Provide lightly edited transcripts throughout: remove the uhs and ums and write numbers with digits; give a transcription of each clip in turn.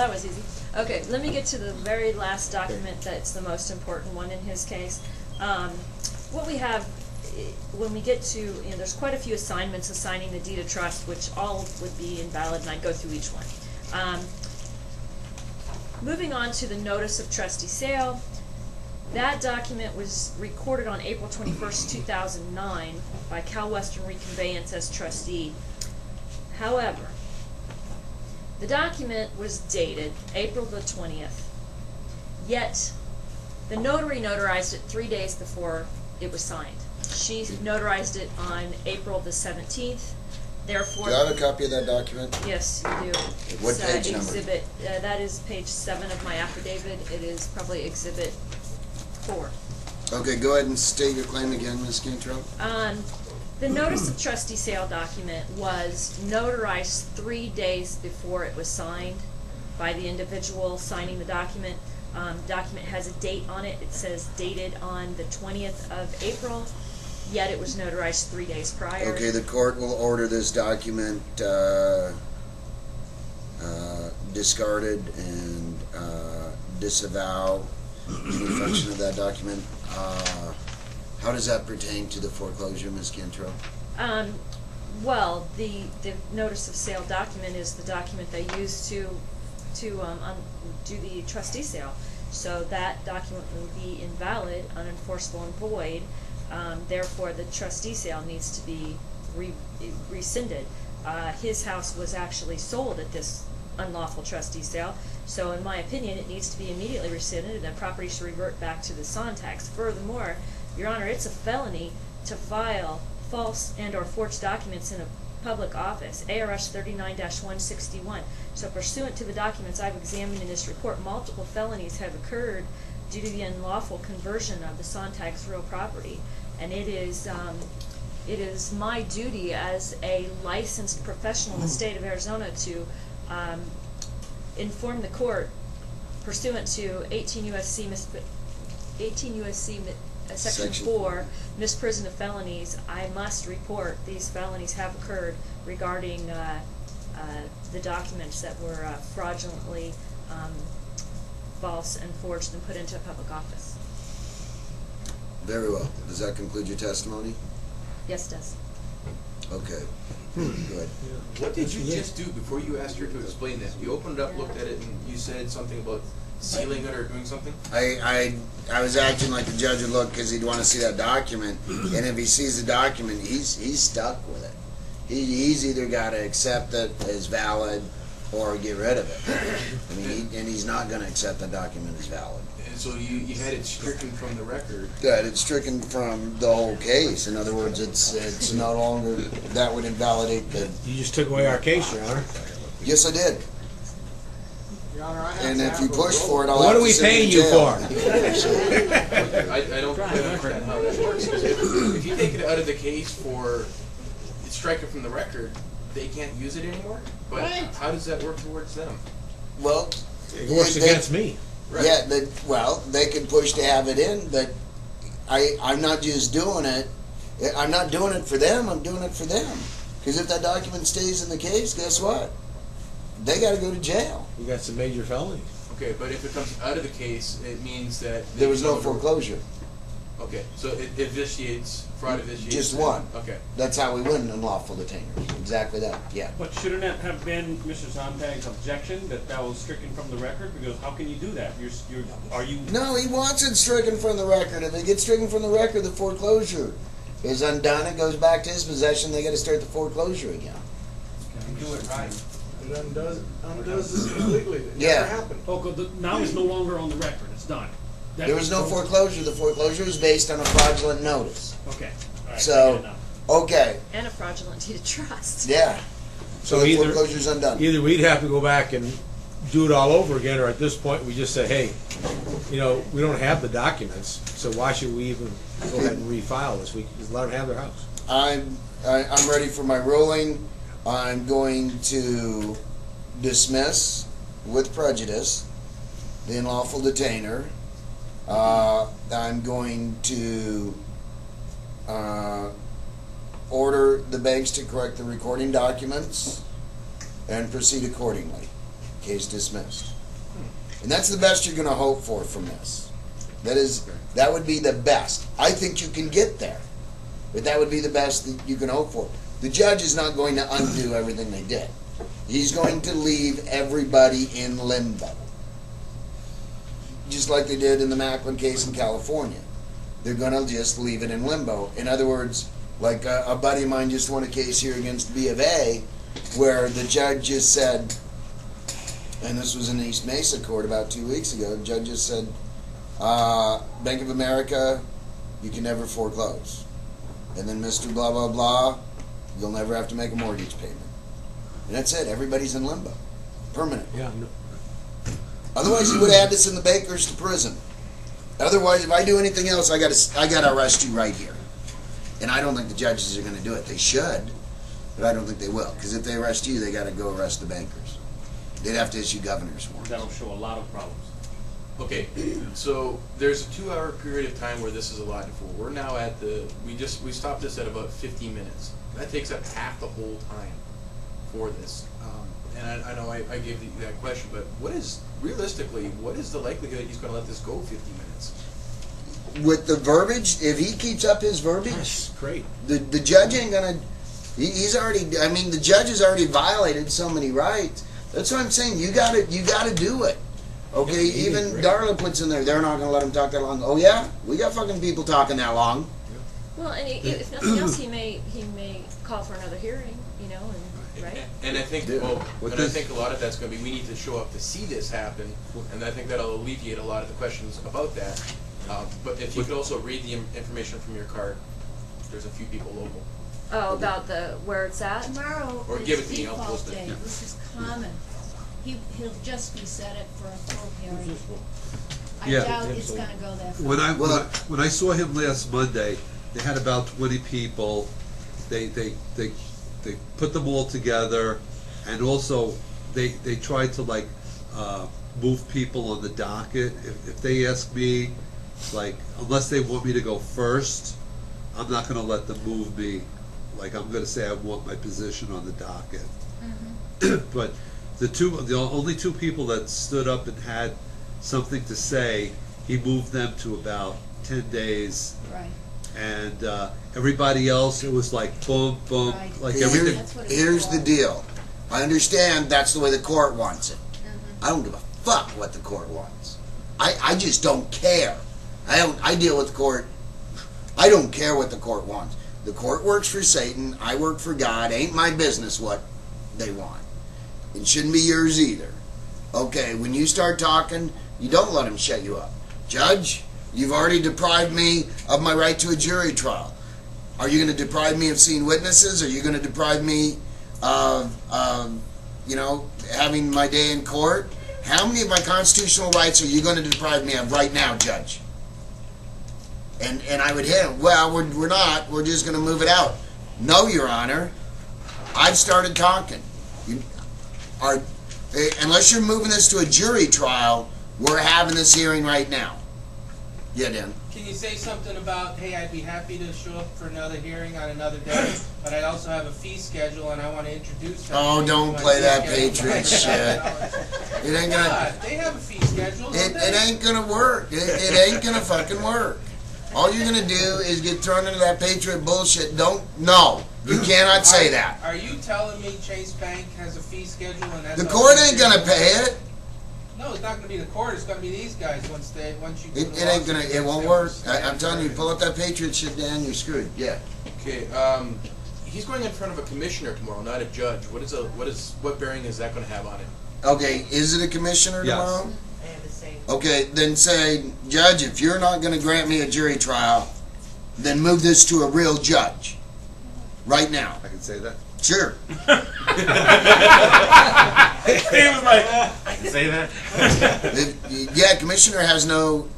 that was easy. Okay, let me get to the very last document that's the most important one in his case. What we have, when we get to, there's quite a few assignments assigning the deed of trust, which all would be invalid, and I'd go through each one. Moving on to the notice of trustee sale, that document was recorded on April 21st, 2009 by Cal Western Reconveyance as trustee. However, the document was dated April the 20th, yet the notary notarized it 3 days before it was signed. She notarized it on April the 17th. Therefore, do you have a copy of that document? Yes, you do. It's, what page number? Exhibit, that is page 7 of my affidavit. It is probably exhibit 4. Okay, go ahead and state your claim again, Ms. Cantrell. The notice of trustee sale document was notarized 3 days before it was signed by the individual signing the document. Document has a date on it. It says dated on the 20th of April, yet it was notarized 3 days prior. Okay, the court will order this document discarded and disavow any function of that document. How does that pertain to the foreclosure, Ms. Cantrell? Well, the notice of sale document is the document they use to do the trustee sale. So that document will be invalid, unenforceable, and void. Therefore, the trustee sale needs to be rescinded. His house was actually sold at this unlawful trustee sale, so in my opinion, it needs to be immediately rescinded, and the property should revert back to the Sontags. Furthermore, Your Honor, it's a felony to file false and or forged documents in a public office, ARS 39-161. So pursuant to the documents I've examined in this report, multiple felonies have occurred due to the unlawful conversion of the Sontag's real property. And it is my duty as a licensed professional in the state of Arizona to inform the court, pursuant to 18 U.S.C. Section 4, misprision of felonies. I must report these felonies have occurred regarding the documents that were fraudulently false and forged and put into a public office. Very well. Does that conclude your testimony? Yes, it does. Okay. Good. What did you just do before you asked her to explain that? You opened it up, looked at it, and you said something about sealing it or doing something? I was acting like the judge would look because he'd want to see that document, and if he sees the document, he's stuck with it. He's either got to accept it as valid or get rid of it. I mean, and he's not going to accept the document as valid. And so you had it stricken from the record. That it's stricken from the whole case. In other words, it's no longer, that would invalidate the... You just took away our case, Your Honor. Yes, I did. Your Honor, I have And to if have you a push roll. for it, I'll What have are to we send paying you you to for? jail. I don't quite understand how that works. If you take it out of the case for strike it from the record, they can't use it anymore? But how does that work towards them? Well, It works against me. Right. yeah, they can push to have it in, but I'm not just doing it. I'm not doing it for them. I'm doing it for them. Because if that document stays in the case, guess what? They got to go to jail. You got some major felonies. Okay, but if it comes out of the case, it means that There was no foreclosure. Okay, so it vitiates, fraud vitiates. Just one. Okay. That's how we win unlawful detainers. Exactly that. Yeah. But shouldn't that have been Mr. Sontag's objection that was stricken from the record? Because how can you do that? Are you? No, he wants it stricken from the record. If it gets stricken from the record, the foreclosure is undone. It goes back to his possession. They got to start the foreclosure again. Do it right. It undoes this completely. It Yeah. never happened. Oh, now it's no longer on the record. It's done. There was no foreclosure. The foreclosure is based on a fraudulent notice. Okay. All right. So- I get it now. Okay. And a fraudulent deed of trust. Yeah. So the either foreclosure's undone. we'd have to go back and do it all over again, or at this point we just say, hey, we don't have the documents, so why should we even go ahead and refile this? We just let them have their house. I'm ready for my ruling. I'm going to dismiss with prejudice the unlawful detainer. I'm going to order the banks to correct the recording documents and proceed accordingly. case dismissed. And that's the best you're going to hope for from this. That would be the best. I think you can get there, but that would be the best that you can hope for. The judge is not going to undo everything they did. He's going to leave everybody in limbo, just like they did in the Macklin case in California. They're going to just leave it in limbo. In other words, like a buddy of mine just won a case here against B of A, where the judge just said, and this was in the East Mesa court about 2 weeks ago, the judge just said, Bank of America, you can never foreclose. And then Mr. Blah, blah, blah, you'll never have to make a mortgage payment. And that's it. Everybody's in limbo. Permanent. Yeah. No. Otherwise, you would add this in the Bakers to prison. Otherwise, if I do anything else, I gotta arrest you right here. And I don't think the judges are going to do it. They should, but I don't think they will. Because if they arrest you, they got to go arrest the bankers. They'd have to issue governor's warrants. That'll show a lot of problems. Okay, so there's a 2-hour period of time where this is allowed for. We're now at we stopped this at about 50 minutes. That takes up half the whole time for this. And I know I gave that question, but realistically, what is the likelihood he's going to let this go 50 minutes? With the verbiage, if he keeps up his verbiage, That's great. the judge ain't gonna. He's already. I mean, the judge has already violated so many rights. That's what I'm saying. You gotta do it. Okay, Yeah, even great. Darla puts in there. They're not gonna let him talk that long. Oh yeah, we got fucking people talking that long. Well, and if nothing else, he may call for another hearing, you know, and right. And I think, Dude, I think a lot of that's going to be, we need to show up to see this happen, and I think that'll alleviate a lot of the questions about that. But if you could also read the information from your card, there's a few people local. Oh, about where it's at. Tomorrow Or is give it to me, I'll default post it. day. Yeah. This is common. He'll just be set it for a full hearing. I Yeah. doubt it's gonna go that far. When I saw him last Monday, they had about 20 people. They put them all together, and also they tried to like move people on the docket. If they ask me, like, unless they want me to go first, I'm not going to let them move me. Like, I'm going to say I want my position on the docket. But the only two people that stood up and had something to say, he moved them to about 10 days. Right. And everybody else, it was like boom, boom, Right. like Here- everything. That's what it's Here's for. the deal. I understand that's the way the court wants it. I don't give a fuck what the court wants. I just don't care. I deal with the court. I don't care what the court wants. The court works for Satan. I work for God. Ain't my business what they want. It shouldn't be yours either. Okay, when you start talking, you don't let them shut you up. Judge, you've already deprived me of my right to a jury trial. Are you going to deprive me of seeing witnesses? Are you going to deprive me of, having my day in court? How many of my constitutional rights are you going to deprive me of right now, Judge? And I would hit him. Well, we're not. We're just going to move it out. No, Your Honor. I've started talking. Unless you're moving this to a jury trial, we're having this hearing right now. Yeah, Dan. Can you say something about, hey, I'd be happy to show up for another hearing on another day, but I also have a fee schedule and I want to introduce them. Oh, to don't my play fee that schedule. Patriot shit. It ain't gonna. God, they have a fee schedule, don't It they? ain't gonna work. It ain't gonna fucking work. All you're gonna do is get thrown into that Patriot bullshit. No, you cannot say that. Are you telling me Chase Bank has a fee schedule and that's The how court fees ain't gonna are- pay it. No, it's not gonna be the court. It's gonna be these guys once you. It ain't gonna. It won't work. I'm telling you, pull up that Patriot shit, Dan. You're screwed. Yeah. Okay, he's going in front of a commissioner tomorrow, not a judge. What bearing is that going to have on it? Okay. Is it a commissioner Yes. tomorrow? Okay. Then say, Judge, if you're not gonna grant me a jury trial, then move this to a real judge. Right now. I can say that. Sure. He was like, I can say that. Yeah, commissioner has no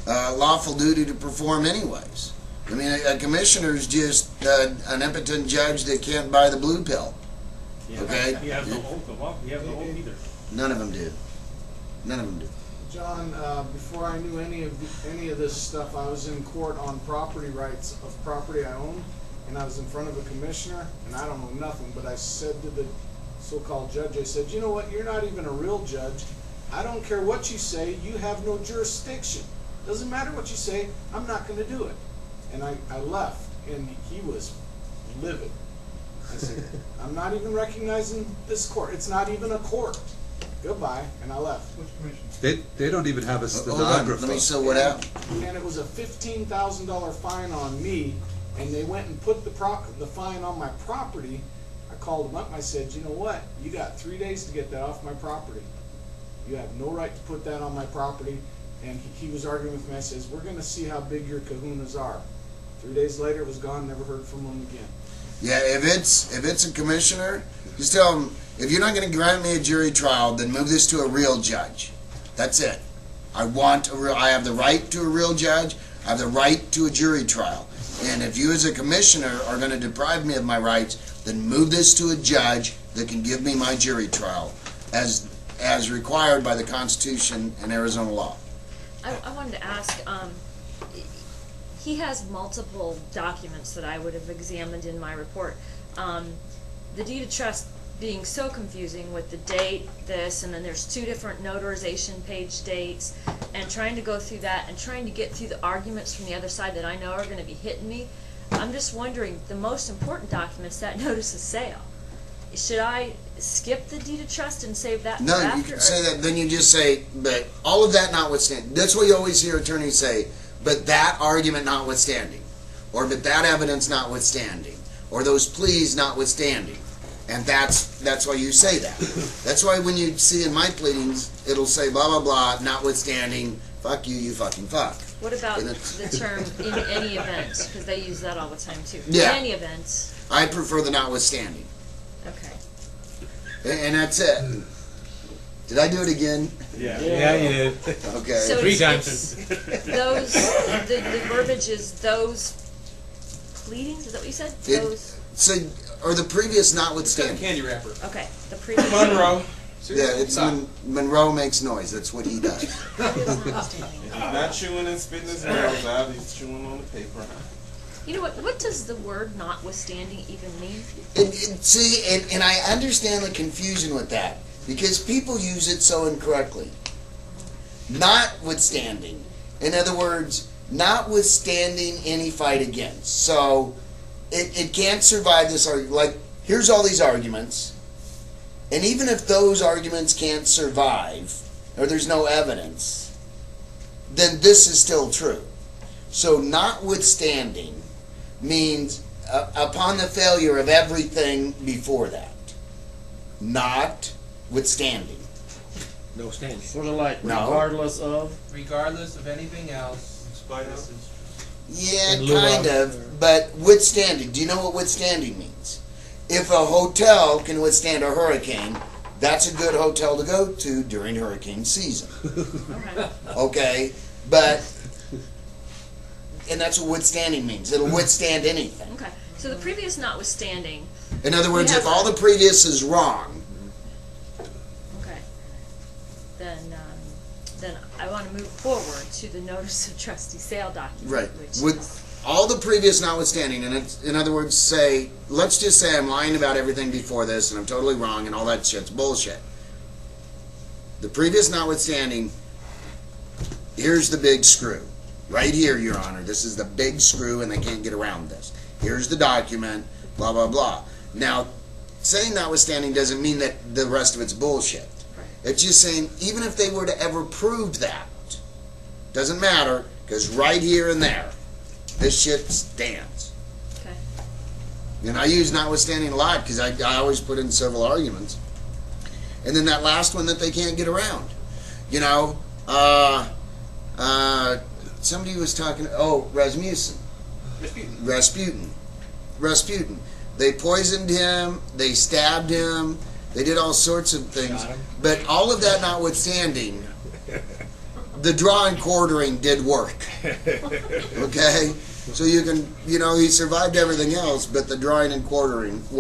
lawful duty to perform anyways. I mean, a commissioner is just an impotent judge that can't buy the blue pill. Okay? He has no oath either. None of them do. None of them do. John, before I knew any of this stuff, I was in court on property rights of property I own, and I was in front of a commissioner, and I don't know nothing, but I said to the so-called judge, I said, you know what, you're not even a real judge. I don't care what you say, you have no jurisdiction. Doesn't matter what you say, I'm not gonna do it. And I left, and he was livid. I said, I'm not even recognizing this court, it's not even a court. Goodbye, and I left. They don't even have a Hold on, stenographer. let me, so what happened? And it was a $15,000 fine on me, and they went and put the fine on my property. I called them up and I said, you know what, you got 3 days to get that off my property. You have no right to put that on my property. And he was arguing with me. I says, we're gonna see how big your kahunas are. 3 days later, it was gone, never heard from him again. Yeah, if it's a commissioner, just tell him, if you're not going to grant me a jury trial, then move this to a real judge. That's it. I have the right to a real judge. I have the right to a jury trial. And if you as a commissioner are going to deprive me of my rights, then move this to a judge that can give me my jury trial as required by the Constitution and Arizona law. I wanted to ask, he has multiple documents that I would have examined in my report. The deed of trust being so confusing with the date, this, and then there's 2 different notarization page dates, and trying to go through that and trying to get through the arguments from the other side that I know are going to be hitting me. I'm just wondering, the most important document's that notice of sale. Should I skip the deed of trust and save that for No, after? you can say that, then you just say, but all of that notwithstanding. That's what you always hear attorneys say, but that argument notwithstanding, or but that evidence notwithstanding, or those pleas notwithstanding. And that's why you say that. That's why when you see in my pleadings, it'll say blah, blah, blah, notwithstanding, fuck you, you fucking fuck. What about And the term in any event? Because they use that all the time too. Yeah. In any event. I prefer the notwithstanding. Okay. And that's it. Did I do it again? Yeah, you did. Okay. So 3 it's times. those, the verbiage is those pleadings, is that what you said? It- Those, So, or the previous It's got a notwithstanding. candy wrapper. okay, the previous. Monroe. Yeah, it's when Monroe makes noise. That's what he does. He's not chewing and spitting his nails out, he's chewing on the paper. You know what does the word notwithstanding even mean? And I understand the confusion with that because people use it so incorrectly. Notwithstanding. In other words, notwithstanding any fight against. So it can't survive this argument. Like, here's all these arguments, and even if those arguments can't survive, or there's no evidence, then this is still true. So notwithstanding means upon the failure of everything before that. Notwithstanding. No standing. Sort of like No. regardless of. Regardless of anything else, this is Yeah, In lieu kind of. of, but withstanding. Do you know what withstanding means? If a hotel can withstand a hurricane, that's a good hotel to go to during hurricane season. Okay. Okay? But, and that's what withstanding means. It'll withstand anything. Okay. So the previous notwithstanding, In other words, We if have all a- the previous is wrong, okay, then I want to move forward to the notice of trustee sale document. right, Which with is, all the previous notwithstanding, and it's, in other words, say, let's just say I'm lying about everything before this and I'm totally wrong and all that shit's bullshit. The previous notwithstanding, here's the big screw. Right here, Your Honor, this is the big screw and they can't get around this. Here's the document, blah, blah, blah. Now, saying notwithstanding doesn't mean that the rest of it's bullshit. Right. It's just saying, even if they were to ever prove that, doesn't matter, because right here and there, this shit stands. okay. And I use notwithstanding a lot because I always put in several arguments. And then that last one that they can't get around. You know, somebody was talking, Rasmussen. Rasputin. They poisoned him, they stabbed him, they did all sorts of things. Shot him. But all of that notwithstanding, the draw and quartering did work. Okay? So you can, he survived everything else, but the drawing and quartering worked.